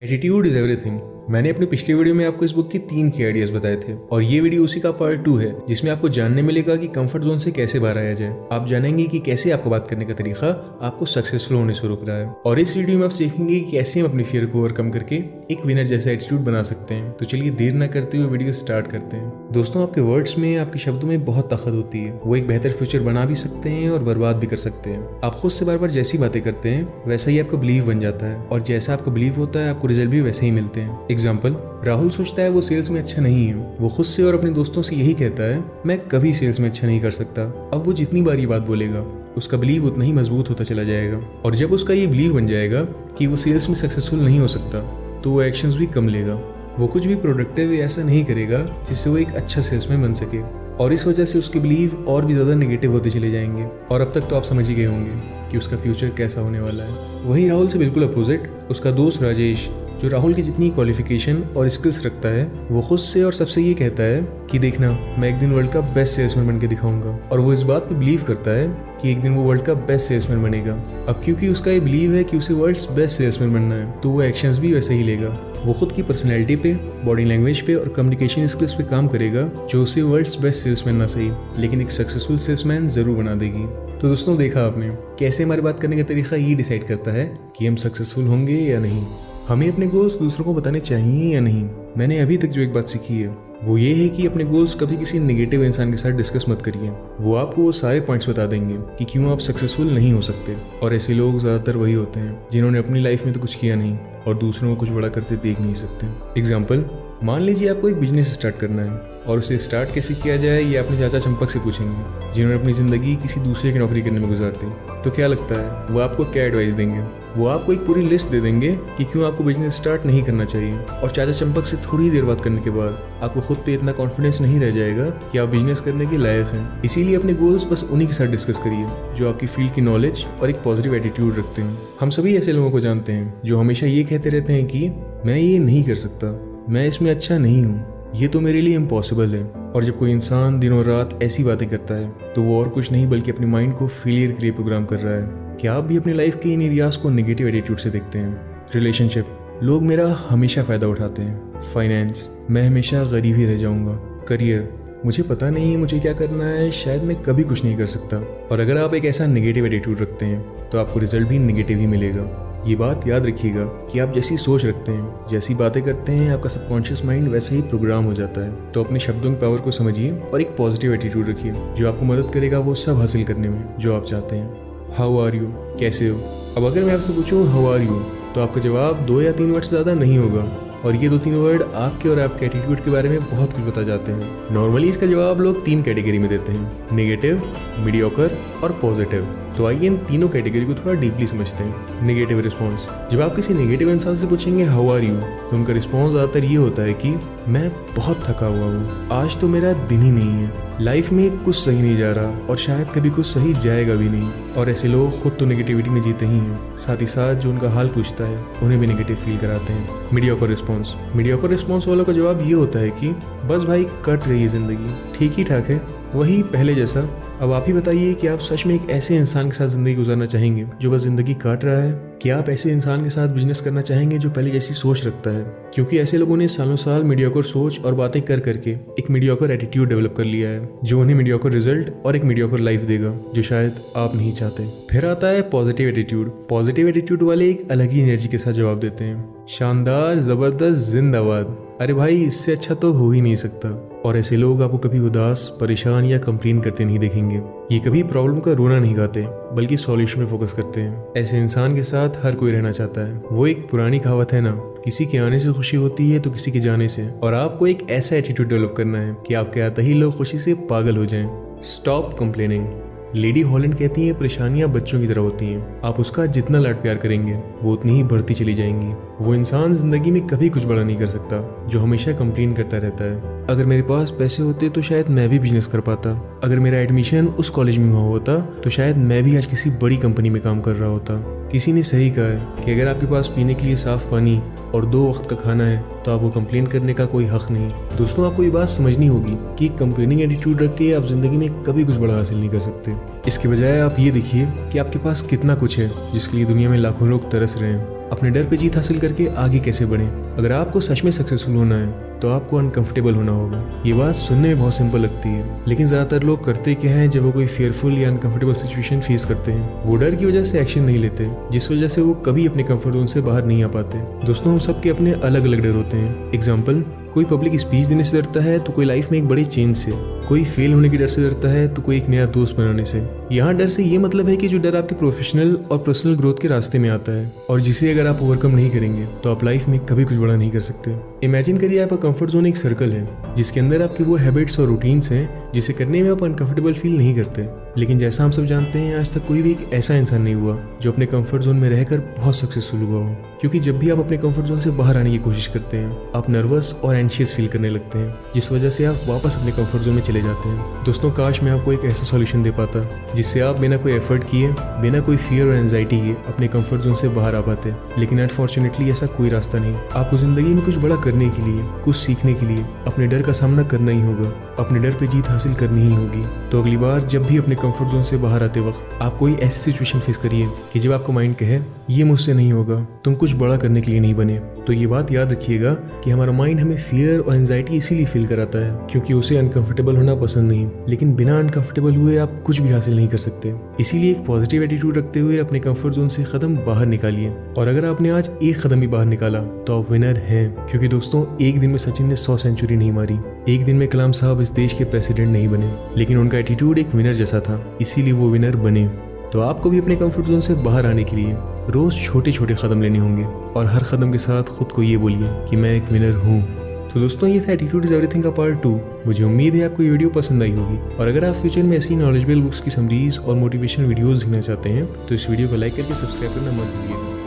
Attitude is everything. मैंने अपनी पिछली वीडियो में आपको इस बुक की 3 की आइडियाज बताए थे और ये वीडियो उसी का पार्ट 2 है, जिसमें आपको जानने मिलेगा कि कंफर्ट जोन से कैसे बाहर आया जाए। आप जानेंगे कि कैसे आपको बात करने का तरीका आपको सक्सेसफुल होने से रोक रहा है, और इस वीडियो में आप सीखेंगे कि कैसे हम अपनी फियर को ओवरकम करके एक विनर जैसा एटीट्यूड बना सकते हैं। तो चलिए देर न करते हुए वीडियो स्टार्ट करते हैं। दोस्तों, आपके वर्ड्स में, आपके शब्दों में बहुत ताकत होती है। वो एक बेहतर फ्यूचर बना भी सकते हैं और बर्बाद भी कर सकते हैं। आप खुद से बार बार जैसी बातें करते हैं वैसा ही आपका बिलीव बन जाता है, और जैसा आपका बिलीव होता है आपको रिजल्ट भी वैसे ही मिलते हैं। एग्जाम्पल, राहुल सोचता है वो सेल्स में अच्छा नहीं है। वो खुद से और अपने दोस्तों से यही कहता है, मैं कभी सेल्स में अच्छा नहीं कर सकता। अब वो जितनी बार ये बात बोलेगा उसका बिलीव उतना ही मजबूत होता चला जाएगा, और जब उसका ये बिलीव बन जाएगा कि वो सेल्स में सक्सेसफुल नहीं हो सकता तो वो एक्शंस भी कम लेगा। वो कुछ भी प्रोडक्टिव ऐसा नहीं करेगा जिससे वो एक अच्छा सेल्समैन बन सके, और इस वजह से उसके बिलीव और भी ज़्यादा नेगेटिव होते चले जाएंगे। और अब तक तो आप समझ ही गए होंगे कि उसका फ्यूचर कैसा होने वाला है। वहीं राहुल से बिल्कुल अपोजिट उसका दोस्त राजेश, जो राहुल की जितनी क्वालिफिकेशन और स्किल्स रखता है, वो खुद से और सबसे ये कहता है कि देखना, मैं एक दिन वर्ल्ड का बेस्ट सेल्समैन बन के दिखाऊंगा। और वो इस बात पे बिलीव करता है कि एक दिन वो वर्ल्ड का बेस्ट सेल्समैन बनेगा। अब क्योंकि उसका ये बिलीव है कि उसे वर्ल्ड्स बेस्ट सेल्समैन बनना है, तो वो एक्शंस भी वैसे ही लेगा। वो खुद की पर्सनैलिटी पे, बॉडी लैंग्वेज पे और कम्युनिकेशन स्किल्स पे काम करेगा, जो उसे वर्ल्ड्स बेस्ट सेल्समैन ना सही लेकिन एक सक्सेसफुल सेल्समैन जरूर बना देगी। तो दोस्तों, देखा आपने कैसे हमारी बात करने का तरीका ये डिसाइड करता है कि हम सक्सेसफुल होंगे या नहीं। हमें अपने गोल्स दूसरों को बताने चाहिए या नहीं। मैंने अभी तक जो एक बात सीखी है वो ये है कि अपने गोल्स कभी किसी नेगेटिव इंसान के साथ डिस्कस मत करिए। वो आपको वो सारे पॉइंट्स बता देंगे कि क्यों आप सक्सेसफुल नहीं हो सकते, और ऐसे लोग ज़्यादातर वही होते हैं जिन्होंने अपनी लाइफ में तो कुछ किया नहीं और दूसरों को कुछ बड़ा करते देख नहीं सकते। एग्जाम्पल, मान लीजिए आपको एक बिजनेस स्टार्ट करना है, और उसे स्टार्ट कैसे किया जाए ये अपने चाचा चंपक से पूछेंगे, जिन्होंने अपनी ज़िंदगी किसी दूसरे की नौकरी करने में गुजार दी। तो क्या लगता है वो आपको क्या एडवाइस देंगे? वो आपको एक पूरी लिस्ट दे देंगे कि क्यों आपको बिजनेस स्टार्ट नहीं करना चाहिए, और चाचा चंपक से थोड़ी देर बात करने के बाद आपको खुद पे इतना कॉन्फिडेंस नहीं रह जाएगा कि आप बिजनेस करने के लायक हैं। इसीलिए अपने गोल्स बस उन्हीं के साथ डिस्कस करिए जो आपकी फील्ड की नॉलेज और एक पॉजिटिव एटीट्यूड रखते हैं। हम सभी ऐसे लोगों को जानते हैं जो हमेशा ये कहते रहते हैं कि मैं ये नहीं कर सकता, मैं इसमें अच्छा नहीं हूँ, ये तो मेरे लिए इम्पॉसिबल है। और जब कोई इंसान दिनों रात ऐसी बातें करता है तो वो और कुछ नहीं बल्कि अपने माइंड को फेलियर के लिए प्रोग्राम कर रहा है। क्या आप भी अपनी लाइफ के इन एरियाज को नेगेटिव एटीट्यूड से देखते हैं? रिलेशनशिप, लोग मेरा हमेशा फ़ायदा उठाते हैं। फाइनेंस, मैं हमेशा गरीब ही रह जाऊंगा। करियर, मुझे पता नहीं है मुझे क्या करना है, शायद मैं कभी कुछ नहीं कर सकता। और अगर आप एक ऐसा नेगेटिव एटीट्यूड रखते हैं तो आपको रिजल्ट भी नेगेटिव ही मिलेगा। ये बात याद रखिएगा कि आप जैसी सोच रखते हैं, जैसी बातें करते हैं, आपका सबकॉन्शियस माइंड वैसे ही प्रोग्राम हो जाता है। तो अपने शब्दों की पावर को समझिए और एक पॉजिटिव एटीट्यूड रखिए जो आपको मदद करेगा वो सब हासिल करने में जो आप चाहते हैं। हाउ आर यू, कैसे हो? अब अगर मैं आपसे पूछूं हाउ आर यू, तो आपका जवाब 2 या 3 वर्ड से ज़्यादा नहीं होगा, और ये 2-3 वर्ड आपके और आपके एटीट्यूड के बारे में बहुत कुछ बता जाते हैं। नॉर्मली इसका जवाब लोग 3 कैटेगरी में देते हैं, नेगेटिव, मीडियोकर और पॉजिटिव। तो आइए इन तीनों कैटेगरी को थोड़ा डीपली समझते हैं। नेगेटिव रिस्पॉन्स, जब आप किसी नेगेटिव इंसान से पूछेंगे हाउ आर यू, तो उनका रिस्पॉन्स ज़्यादातर ये होता है कि मैं बहुत थका हुआ हूँ, आज तो मेरा दिन ही नहीं है, लाइफ में कुछ सही नहीं जा रहा और शायद कभी कुछ सही जाएगा भी नहीं। और ऐसे लोग खुद तो नेगेटिविटी में जीते ही हैं, साथ ही साथ जो उनका हाल पूछता है उन्हें भी नेगेटिव फील कराते हैं। मीडियोकर रिस्पॉन्स, मीडियोकर रिस्पॉन्स वालों का जवाब ये होता है कि बस भाई कट रही है ज़िंदगी, ठीक ही ठाक है, वही पहले जैसा। अब आप ही बताइए कि आप सच में एक ऐसे इंसान के साथ ज़िंदगी गुजारना चाहेंगे जो बस ज़िंदगी काट रहा है? क्या आप ऐसे इंसान के साथ बिजनेस करना चाहेंगे जो पहले जैसी सोच रखता है? क्योंकि ऐसे लोगों ने सालों साल मीडियोकर सोच और बातें कर करके एक मीडियोकर एटीट्यूड डेवलप कर लिया है, जो उन्हें मीडियोकर रिजल्ट और एक मीडियोकर लाइफ देगा जो शायद आप नहीं चाहते। फिर आता है पॉजिटिव एटीट्यूड। पॉजिटिव एटीट्यूड वाले एक अलग ही एनर्जी के साथ जवाब देते हैं, शानदार, ज़बरदस्त, जिंदाबाद। अरे भाई, इससे अच्छा तो हो ही नहीं सकता। और ऐसे लोग आपको कभी उदास, परेशान या कंप्लेन करते नहीं देखेंगे। ये कभी प्रॉब्लम का रोना नहीं गाते बल्कि सॉल्यूशन पे फोकस करते हैं। ऐसे इंसान के साथ हर कोई रहना चाहता है। वो एक पुरानी कहावत है ना, किसी के आने से खुशी होती है तो किसी के जाने से। और आपको एक ऐसा एटीट्यूड डेवलप करना है कि आपके आते ही लोग खुशी से पागल हो जाएं। Stop complaining. लेडी हॉलैंड कहती हैं परेशानियां बच्चों की तरह होती हैं, आप उसका जितना लाड प्यार करेंगे वो उतनी ही बढ़ती चली जाएंगी। वो इंसान जिंदगी में कभी कुछ बड़ा नहीं कर सकता जो हमेशा कंप्लेन करता रहता है। अगर मेरे पास पैसे होते तो शायद मैं भी बिजनेस कर पाता, अगर मेरा एडमिशन उस कॉलेज में हुआ होता तो शायद मैं भी आज किसी बड़ी कंपनी में काम कर रहा होता। किसी ने सही कहा है कि अगर आपके पास पीने के लिए साफ पानी और 2 वक्त का खाना है तो आपको कंप्लेन करने का कोई हक नहीं। दोस्तों, आपको ये बात समझनी होगी कि कंप्लेनिंग एटीट्यूड रख के आप जिंदगी में कभी कुछ बड़ा हासिल नहीं कर सकते। इसके बजाय आप ये देखिए कि आपके पास कितना कुछ है जिसके लिए दुनिया में लाखों लोग तरस रहे हैं। अपने डर पे जीत हासिल करके आगे कैसे बढ़ें। अगर आपको सच में सक्सेसफुल होना है तो आपको अनकंफर्टेबल होना होगा। ये बात सुनने में बहुत सिंपल लगती है, लेकिन ज़्यादातर लोग करते क्या हैं, जब वो कोई फियरफुल या अनकंफर्टेबल सिचुएशन फेस करते हैं वो डर की वजह से एक्शन नहीं लेते, जिस वजह से वो कभी अपने कंफर्ट जोन से बाहर नहीं आ पाते। दोस्तों, हम सबके अपने अलग अलग डर होते हैं। एग्जाम्पल, कोई पब्लिक स्पीच देने से डरता है तो कोई लाइफ में एक बड़े चेंज से, कोई फेल होने के डर से डरता है तो कोई एक नया दोस्त बनाने से। यहाँ डर से ये मतलब है कि जो डर आपके प्रोफेशनल और पर्सनल ग्रोथ के रास्ते में आता है और जिसे अगर आप ओवरकम नहीं करेंगे तो आप लाइफ में कभी कुछ बड़ा नहीं कर सकते। इमेजिन करिए आपका कंफर्ट जोन एक सर्कल है जिसके अंदर आपके वो हैबिट्स और रूटीन्स हैं जिसे करने में आप अनकंफर्टेबल फील नहीं करते। लेकिन जैसा हम सब जानते हैं, आज तक कोई भी एक ऐसा इंसान नहीं हुआ जो अपने कंफर्ट जोन में रहकर बहुत सक्सेसफुल हुआ हो। क्योंकि जब भी आप अपने कंफर्ट जोन से बाहर आने की कोशिश करते हैं आप नर्वस और एंशियस फील करने लगते हैं, जिस वजह से आप वापस अपने कंफर्ट जोन में चले जाते हैं। दोस्तों, काश मैं आपको एक ऐसा सॉल्यूशन दे पाता जिससे आप बिना कोई एफर्ट किए, बिना कोई फियर और एंजाइटी के अपने कंफर्ट जोन से बाहर आ पाते। लेकिन अनफॉर्चुनेटली ऐसा कोई रास्ता नहीं। आपको जिंदगी में कुछ बड़ा करने के लिए, कुछ सीखने के लिए अपने डर का सामना करना ही होगा, अपने डर पे जीत हासिल करनी ही होगी। तो अगली बार जब भी अपने कंफर्ट जोन से बाहर आते वक्त आप कोई ऐसी सिचुएशन फेस करिए कि जब आपको माइंड कहे ये मुझसे नहीं होगा, तुम कुछ बड़ा करने के लिए नहीं बने, तो ये बात याद रखिएगा कि हमारा माइंड हमें फियर और एंजाइटी इसीलिए फील कराता है क्योंकि उसे अनकंफर्टेबल होना पसंद नहीं। लेकिन बिना अनकंफर्टेबल हुए आप कुछ भी हासिल नहीं कर सकते। इसीलिए एक पॉजिटिव एटीट्यूड रखते हुए अपने कंफर्ट जोन से कदम बाहर निकालिए। और अगर आपने आज एक कदम भी बाहर निकाला तो आप विनर हैं। क्योंकि दोस्तों, एक दिन में सचिन ने 100 सेंचुरी नहीं मारी, एक दिन में कलाम साहब इस देश के प्रेसिडेंट नहीं बने, लेकिन उनका एटीट्यूड एक विनर जैसा था, इसीलिए वो विनर बने। तो आपको भी अपने कंफर्ट जोन से बाहर आने के लिए रोज छोटे छोटे कदम लेने होंगे और हर कदम के साथ खुद को ये बोलिए कि मैं एक विनर हूँ। तो दोस्तों, ये था एटीट्यूड इज एवरीथिंग का पार्ट 2। मुझे उम्मीद है आपको ये वीडियो पसंद आई होगी। और अगर आप फ्यूचर में ऐसी नॉलेजेबल बुक्स की समरीज और मोटिवेशनल वीडियोस देखना चाहते हैं तो इस वीडियो को लाइक करके सब्सक्राइब करना मत भूलिएगा।